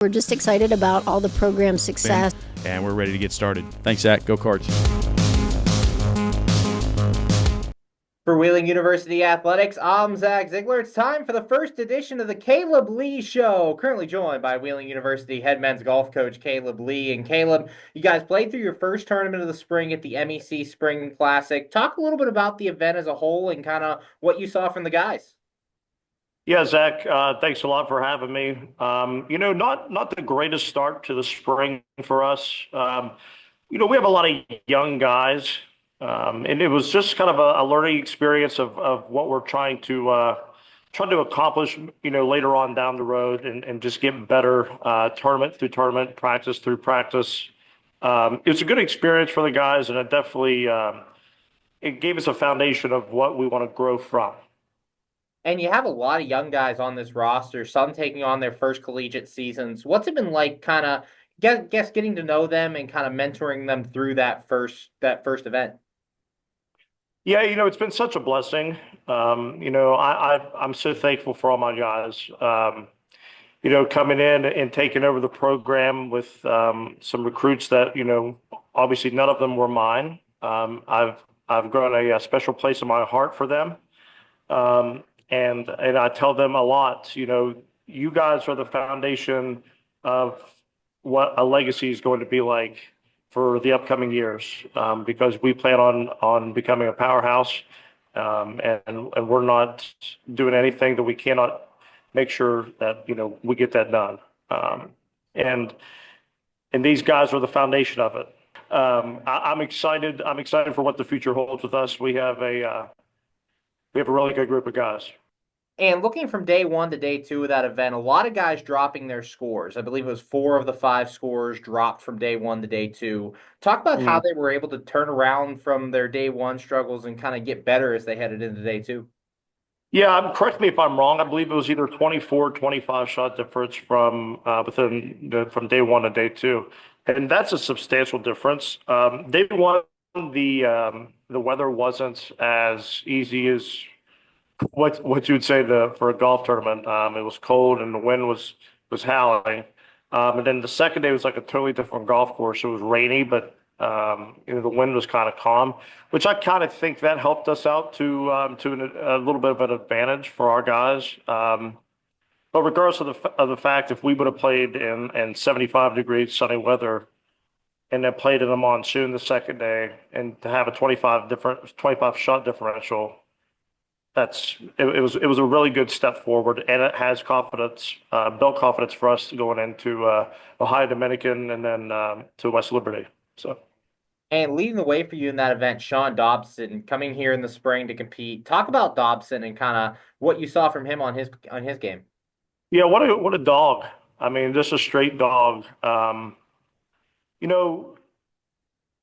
We're just excited about all the program success. And we're ready to get started. Thanks, Zach. Go Cards. For Wheeling University Athletics, I'm Zach Ziegler. It's time for the first edition of the Caleb Lee Show. Currently joined by Wheeling University head men's golf coach Caleb Lee. And Caleb, you guys played through your first tournament of the spring at the MEC Spring Classic. Talk a little bit about the event as a whole and kind of what you saw from the guys. Yeah, Zach, thanks a lot for having me. Not the greatest start to the spring for us. We have a lot of young guys, and it was just kind of a learning experience of what we're trying to accomplish, later on down the road and just get better tournament through tournament, practice through practice. It was a good experience for the guys, and it definitely it gave us a foundation of what we want to grow from. And you have a lot of young guys on this roster, some taking on their first collegiate seasons. What's it been like kind of getting to know them and kind of mentoring them through that first event? Yeah, it's been such a blessing. I'm so thankful for all my guys. Coming in and taking over the program with some recruits that, obviously none of them were mine. I've grown a special place in my heart for them. And I tell them a lot, you guys are the foundation of what a legacy is going to be like for the upcoming years, because we plan on becoming a powerhouse, and we're not doing anything that we cannot make sure that, we get that done. And these guys are the foundation of it. I'm excited. I'm excited for what the future holds with us. We have a really good group of guys. And looking from day one to day two of that event, a lot of guys dropping their scores. I believe it was 4 of the 5 scores dropped from day one to day two. Talk about how they were able to turn around from their day one struggles and kind of get better as they headed into day two. Yeah, correct me if I'm wrong. I believe it was either 24, 25 shot difference from day one to day two. And that's a substantial difference. Day one, the weather wasn't as easy as what you would say for a golf tournament. It was cold and the wind was howling. And then the second day was like a totally different golf course. It was rainy, but the wind was kind of calm, which I kind of think that helped us out to a little bit of an advantage for our guys. But regardless of the fact, if we would have played in 75-degree sunny weather and then played in a monsoon the second day, and to have a 25 shot differential, it was a really good step forward, and it has built confidence for us going into Ohio Dominican and then to West Liberty. So. And leading the way for you in that event, Sean Dobson, coming here in the spring to compete. Talk about Dobson and kind of what you saw from him on his game. Yeah, what a dog. I mean, just a straight dog.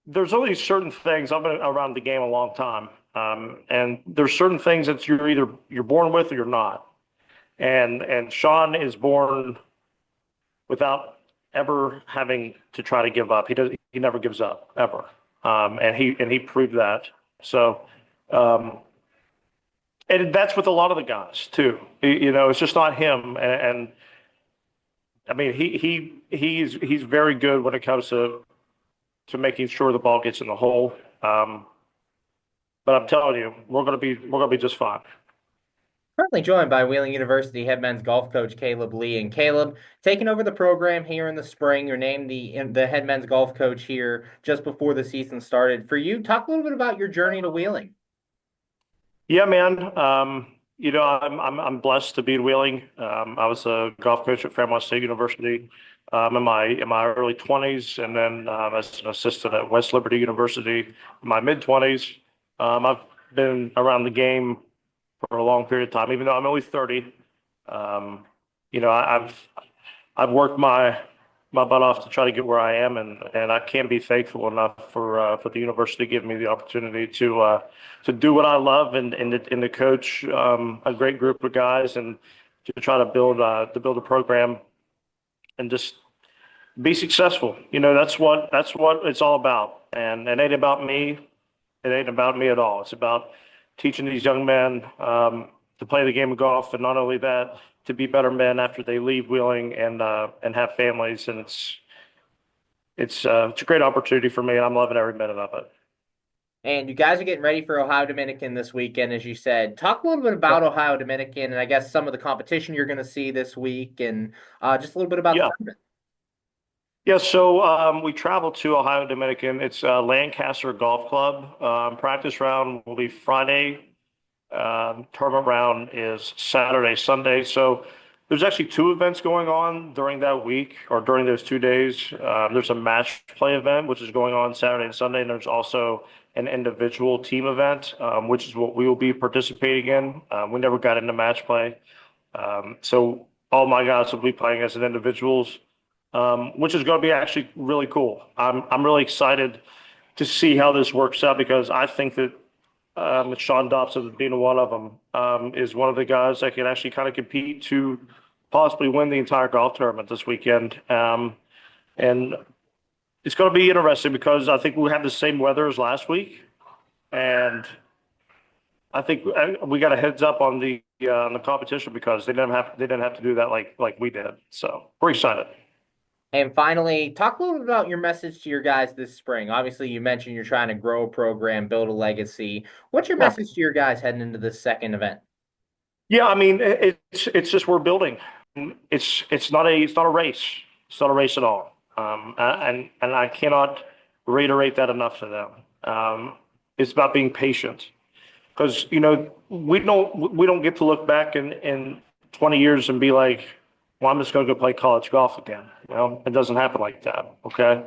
There's only certain things. I've been around the game a long time, and there's certain things that you're born with or you're not. And Sean is born without ever having to try to give up. He never gives up ever, and he proved that. So, and that's with a lot of the guys too. It's just not him. And I mean, he's very good when it comes to making sure the ball gets in the hole. But I'm telling you, we're gonna be just fine. Currently joined by Wheeling University head men's golf coach Caleb Lee. And Caleb, taking over the program here in the spring, you're named the head men's golf coach here just before the season started. For you, talk a little bit about your journey to Wheeling. Yeah, man. I'm blessed to be in Wheeling. I was a golf coach at Fairmont State University in my early 20s, and then as an assistant at West Liberty University in my mid 20s. I've been around the game for a long period of time, even though I'm only 30. I've worked my butt off to try to get where I am, and I can't be thankful enough for the university giving me the opportunity to do what I love and to coach a great group of guys and to try to build a program and just be successful. That's what it's all about, and it ain't about me. It ain't about me at all. It's about teaching these young men to play the game of golf, and not only that, to be better men after they leave Wheeling and have families. And it's a great opportunity for me, and I'm loving every minute of it. And you guys are getting ready for Ohio Dominican this weekend, as you said. Talk a little bit about Ohio Dominican and I guess some of the competition you're going to see this week and just a little bit about the Yeah. tournament. Yeah, so we traveled to Ohio Dominican. It's Lancaster Golf Club. Practice round will be Friday. Tournament round is Saturday, Sunday. So there's actually two events going on during that week or during those 2 days. There's a match play event, which is going on Saturday and Sunday, and there's also an individual team event, which is what we will be participating in. We never got into match play. So all my guys will be playing as an individuals, which is going to be actually really cool. I'm really excited to see how this works out because I think that Sean Dobson being one of them is one of the guys that can actually kind of compete to possibly win the entire golf tournament this weekend. And it's going to be interesting because I think we had the same weather as last week, and I think we got a heads up on the competition because they didn't have to do that like we did. So we're excited. And finally, talk a little bit about your message to your guys this spring. Obviously, you mentioned you're trying to grow a program, build a legacy. What's your message to your guys heading into this second event? Yeah, I mean it's just we're building. It's not a race. It's not a race at all. And I cannot reiterate that enough to them. It's about being patient because we don't get to look back in 20 years and be like, well, I'm just going to go play college golf again. Well, it doesn't happen like that. Okay,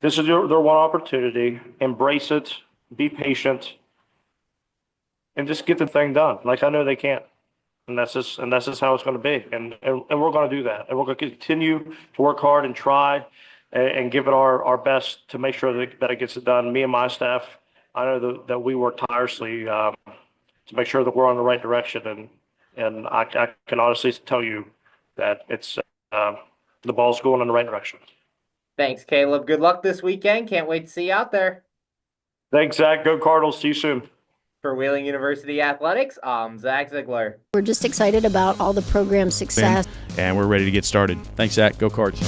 this is their one opportunity. Embrace it. Be patient, and just get the thing done. Like I know they can. And that's just how it's going to be. And we're going to do that. And we're going to continue to work hard and try and give it our best to make sure that it gets it done. Me and my staff, I know that we work tirelessly to make sure that we're on the right direction. And I can honestly tell you that it's the ball's going in the right direction. Thanks, Caleb. Good luck this weekend. Can't wait to see you out there. Thanks, Zach. Go Cardinals. See you soon. For Wheeling University Athletics, I'm Zach Ziegler. We're just excited about all the program success. And we're ready to get started. Thanks, Zach. Go Cards.